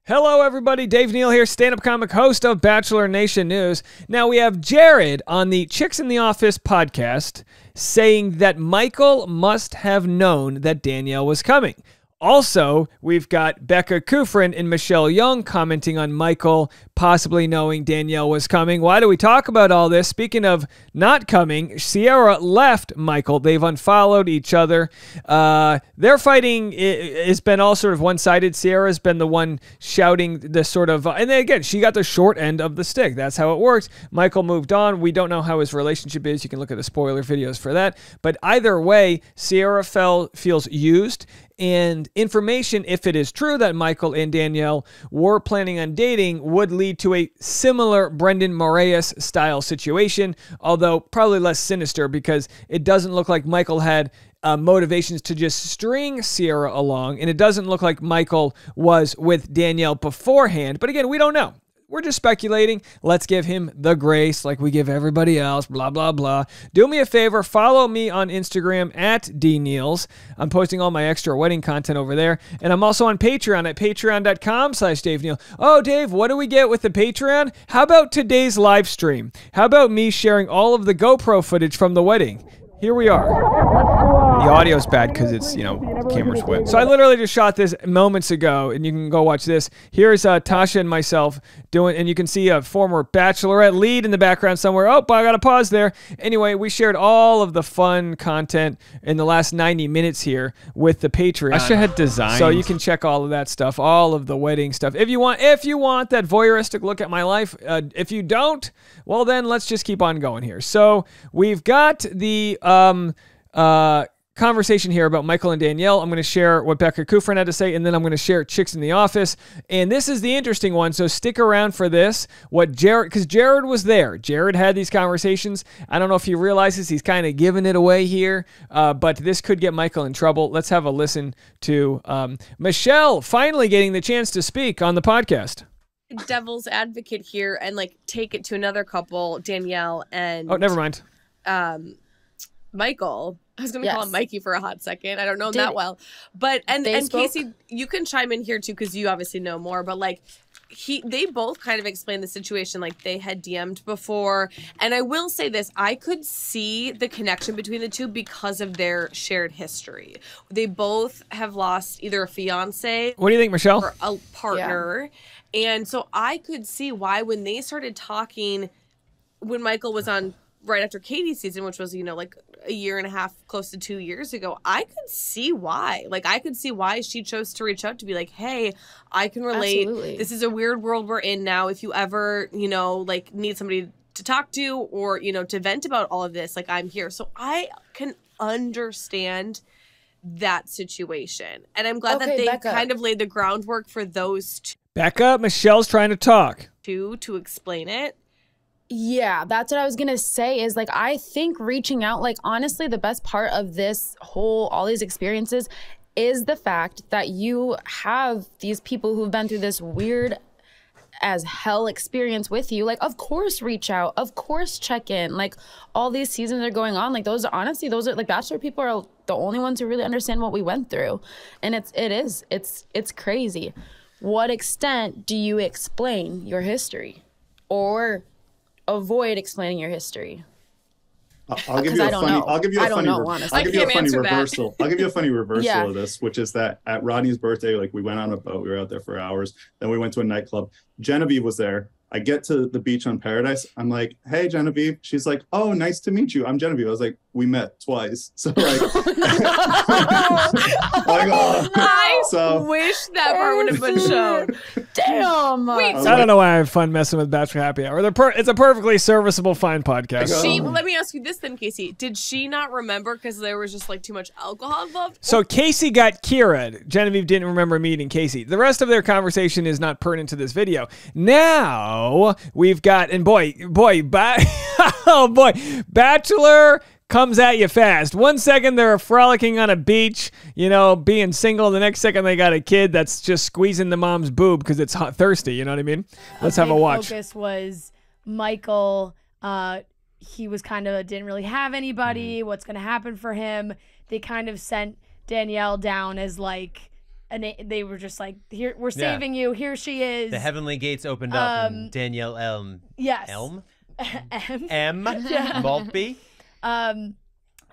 Hello, everybody. Dave Neal here, stand-up comic, host of Bachelor Nation News. Now, we have Jared on the Chicks in the Office podcast saying that Michael must have known that Danielle was coming. Also, we've got Becca Kufrin and Michelle Young commenting on Michael possibly knowing Danielle was coming. Why do we talk about all this? Speaking of not coming, Sierra left Michael. They've unfollowed each other. Their fighting has been all sort of one-sided. Sierra's been the one shouting the sort of... and then again, she got the short end of the stick. That's how it works. Michael moved on. We don't know how his relationship is. You can look at the spoiler videos for that. But either way, Sierra feels used. And information, if it is true that Michael and Danielle were planning on dating, would lead to a similar Brendan Moraes style situation, although probably less sinister because it doesn't look like Michael had motivations to just string Sierra along, and it doesn't look like Michael was with Danielle beforehand. But again, we don't know. We're just speculating. Let's give him the grace like we give everybody else, blah, blah, blah. Do me a favor. Follow me on Instagram at dneals. I'm posting all my extra wedding content over there. And I'm also on Patreon at patreon.com/DaveNeal. Oh, Dave, what do we get with the Patreon? How about today's live stream? How about me sharing all of the GoPro footage from the wedding? Here we are. The audio's bad because it's, camera's wet. So I literally just shot this moments ago, and you can go watch this. Here's Tasha and myself doing, and you can see a former Bachelorette lead in the background somewhere. Oh, I got to pause there. Anyway, we shared all of the fun content in the last 90 minutes here with the Patreon. Tasha had designs. So you can check all of that stuff, all of the wedding stuff. If you want that voyeuristic look at my life, if you don't, well then let's just keep on going here. So we've got the conversation here about Michael and Danielle. I'm going to share what Becca Kufrin had to say, and then I'm going to share Chicks in the Office. And this is the interesting one, so stick around for this. Because Jared was there. Jared had these conversations. I don't know if he realizes he's kind of giving it away here, but this could get Michael in trouble. Let's have a listen to Michelle finally getting the chance to speak on the podcast. Devil's advocate here and take it to another couple, Danielle and... Oh, never mind. Michael. I was going to call him Mikey for a hot second. I don't know him that well. But, and Casey, you can chime in here too because you obviously know more. But they both kind of explained the situation they had DM'd before. And I will say this, I could see the connection between the two because of their shared history. They both have lost either a fiance. What do you think, Michelle? Or a partner. Yeah. And so I could see why when they started talking, when Michael was on right after Katie's season, which was, a year and a half, close to 2 years ago, I could see why. I could see why she chose to reach out to be hey, I can relate. Absolutely. This is a weird world we're in now. If you ever, need somebody to talk to or, to vent about all of this, I'm here. So I can understand that situation. And I'm glad that they kind of laid the groundwork for those two. Back up. Michelle's trying to talk. To explain it. Yeah, that's what I was going to say is I think reaching out, honestly, the best part of this all these experiences is the fact that you have these people who've been through this weird as hell experience with you. Of course, reach out. Of course, check in. All these seasons are going on. Those are Bachelor people are the only ones who really understand what we went through. And it's crazy. What extent do you explain your history or avoid explaining your history? I'll give you a funny reversal. I'll give you a funny reversal of this, which is that at Rodney's birthday, we went on a boat. We were out there for hours. Then we went to a nightclub. Genevieve was there. I get to the beach on Paradise. I'm like, hey, Genevieve. She's like, oh, nice to meet you. I'm Genevieve. I was like, we met twice. So I wish that part would have been shown. Damn. Wait, I don't know why I have fun messing with Bachelor Happy Hour. It's a perfectly serviceable, fine podcast. Let me ask you this then, Casey. Did she not remember because there was just too much alcohol involved? So Casey got Kira. Genevieve didn't remember meeting Casey. The rest of their conversation is not pertinent to this video. Now we've got, and oh boy, Bachelor comes at you fast. 1 second they're frolicking on a beach, being single. The next second they got a kid that's just squeezing the mom's boob because it's thirsty. You know what I mean? Let's have a watch. Focus was Michael. He was didn't really have anybody. What's going to happen for him? They kind of sent Danielle down as and they were just like, "Here, we're saving you. Here she is." The heavenly gates opened up, and Danielle Maltby.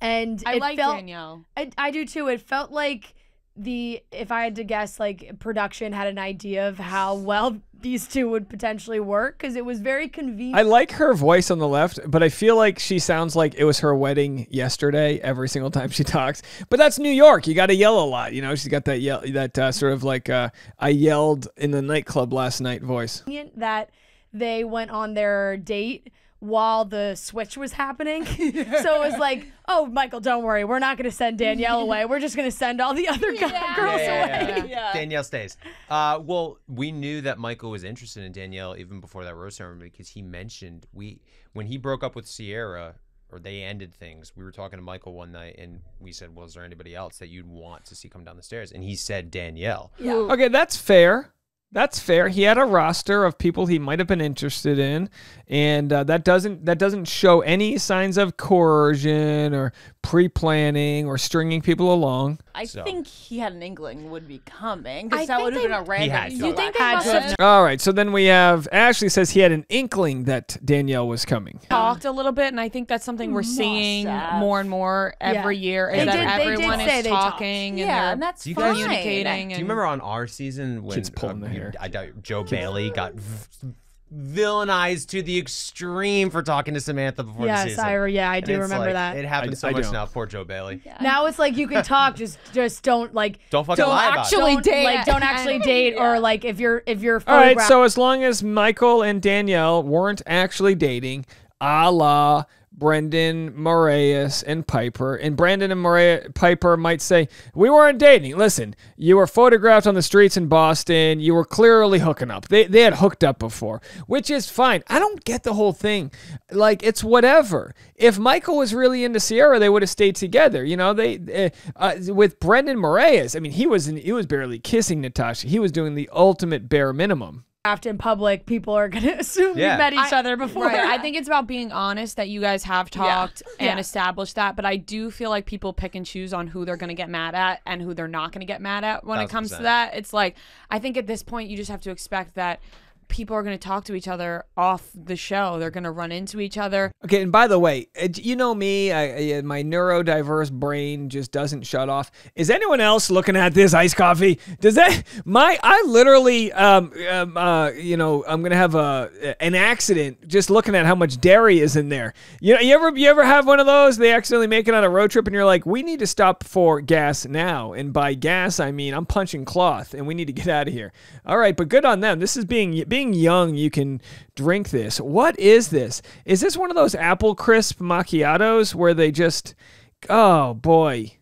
And I like Danielle. I do too. It felt like if I had to guess, like production had an idea of how well these two would potentially work, because it was very convenient. I like her voice on the left, but I feel like she sounds like it was her wedding yesterday every single time she talks. But that's New York. You got to yell a lot. You know, she's got that sort of like I yelled in the nightclub last night voice. That they went on their date while the switch was happening. So it was like, oh, Michael, don't worry. We're not going to send Danielle away. We're just going to send all the other girls away. Yeah. Danielle stays. Well, we knew that Michael was interested in Danielle even before that rose ceremony, because he mentioned when he broke up with Sierra, or they ended things, we were talking to Michael one night and we said, well, is there anybody else that you'd want to see come down the stairs? And he said Danielle. Yeah. Okay, that's fair. That's fair. He had a roster of people he might have been interested in, and that doesn't show any signs of coercion or pre-planning or stringing people along. I think he had an inkling would be coming, because that would have been a random. You think they must have All right, so then we have Ashley says he had an inkling that Danielle was coming. Talked a little bit, and I think that's something we're seeing more and more every year, is that everyone is talking and that's communicating. Do you remember on our season when kids pulling their hair? I doubt Joe Bailey got villainized to the extreme for talking to Samantha before the season. I do remember that. It happens so much now. Poor Joe Bailey. Yeah. Now it's like you can talk, just don't fucking lie about it. Don't actually date, or like if you're all right. So as long as Michael and Danielle weren't actually dating, a la Brendan, Moraes, and Piper. And Brandon and Piper might say, we weren't dating. Listen, you were photographed on the streets in Boston. You were clearly hooking up. They had hooked up before, which is fine. I don't get the whole thing. Like, it's whatever. If Michael was really into Sierra, they would have stayed together. You know, with Brendan Moraes, I mean, he was barely kissing Natasha. He was doing the ultimate bare minimum. In public, people are going to assume you met each other before. Right. I think it's about being honest that you guys have talked and established that. But I do feel like people pick and choose on who they're going to get mad at and who they're not going to get mad at when it comes to that. It's like, I think at this point, you just have to expect that people are going to talk to each other off the show. They're going to run into each other. Okay, and by the way, you know me, my neurodiverse brain just doesn't shut off. Is anyone else looking at this iced coffee? I literally, I'm going to have an accident just looking at how much dairy is in there. You ever have one of those? They accidentally make it on a road trip and you're like, we need to stop for gas now. And by gas, I mean, I'm punching cloth and we need to get out of here. All right, but good on them. This is being young, you can drink this. What is this? Is this one of those apple crisp macchiatos where they just, oh boy.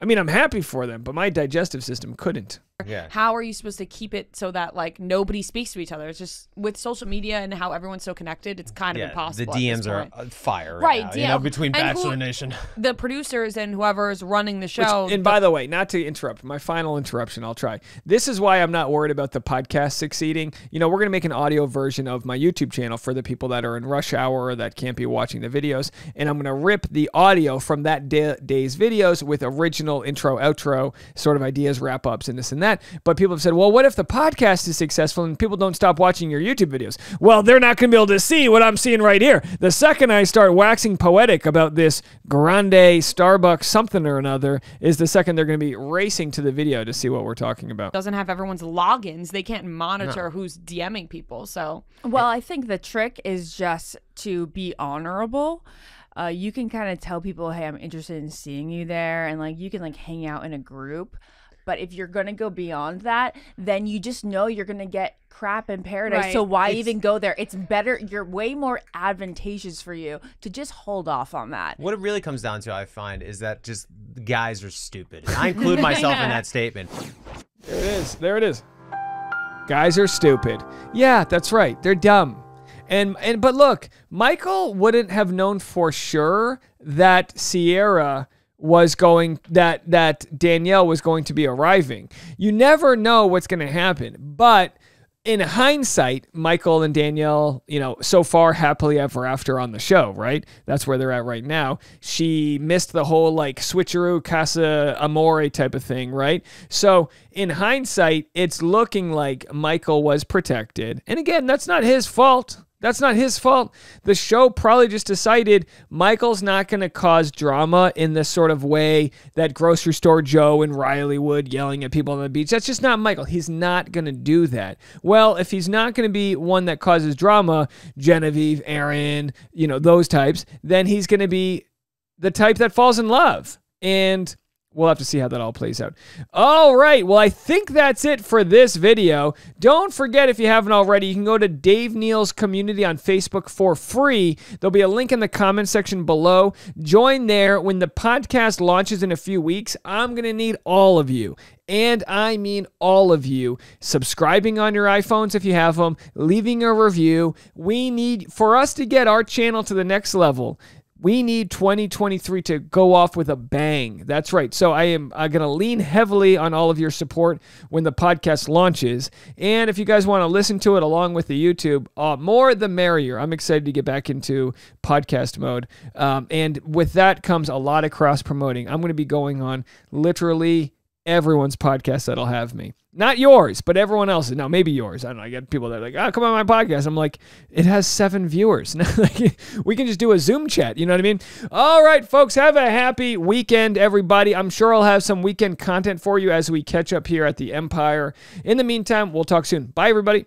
I mean, I'm happy for them, but my digestive system couldn't. Yeah. How are you supposed to keep it so that like nobody speaks to each other? It's just with social media and how everyone's so connected, it's kind of impossible. The DMs are fire right now, between Bachelor Nation. The producers and whoever is running the show. And by the way, not to interrupt, my final interruption, I'll try. This is why I'm not worried about the podcast succeeding. You know, we're going to make an audio version of my YouTube channel for the people that are in rush hour or that can't be watching the videos. And I'm going to rip the audio from that day's videos with original intro, outro, sort of ideas, wrap-ups, and this and that. But people have said, well, what if the podcast is successful and people don't stop watching your YouTube videos? Well, they're not going to be able to see what I'm seeing right here. The second I start waxing poetic about this grande Starbucks something or another is the second they're going to be racing to the video to see what we're talking about. Doesn't have everyone's logins. They can't monitor who's DMing people. So, well, I think the trick is just to be honorable. You can kind of tell people, hey, I'm interested in seeing you there. And like, you can like hang out in a group. But if you're going to go beyond that, then you just know you're going to get crap in paradise. Right. So why even go there? It's better. You're way more advantageous for you to just hold off on that. What it really comes down to, I find, is that just guys are stupid. And I include myself in that statement. There it is. There it is. Guys are stupid. Yeah, that's right. They're dumb. But look, Michael wouldn't have known for sure that Sierra was going, that Danielle was going to be arriving. You never know what's going to happen. But in hindsight, Michael and Danielle, so far happily ever after on the show, right? That's where they're at right now. She missed the whole like switcheroo Casa Amore type of thing, right? So in hindsight, it's looking like Michael was protected. And again, that's not his fault. That's not his fault. The show probably just decided Michael's not going to cause drama in the sort of way that Grocery Store Joe and Riley would, yelling at people on the beach. That's just not Michael. He's not going to do that. Well, if he's not going to be one that causes drama, Genevieve, Aaron, those types, then he's going to be the type that falls in love. And we'll have to see how that all plays out. All right. Well, I think that's it for this video. Don't forget, if you haven't already, you can go to Dave Neal's community on Facebook for free. There'll be a link in the comment section below. Join there. When the podcast launches in a few weeks, I'm going to need all of you. And I mean all of you, subscribing on your iPhones if you have them, leaving a review. For us to get our channel to the next level, we need 2023 to go off with a bang. That's right. So I'm going to lean heavily on all of your support when the podcast launches. And if you guys want to listen to it along with the YouTube, more the merrier. I'm excited to get back into podcast mode. And with that comes a lot of cross-promoting. I'm going to be going on literally everyone's podcast that'll have me. Not yours, but everyone else's. Now, maybe yours. I don't know. I get people that are like, come on my podcast. I'm like, it has 7 viewers. We can just do a Zoom chat. You know what I mean? All right, folks, have a happy weekend, everybody. I'm sure I'll have some weekend content for you as we catch up here at the Empire. In the meantime, we'll talk soon. Bye, everybody.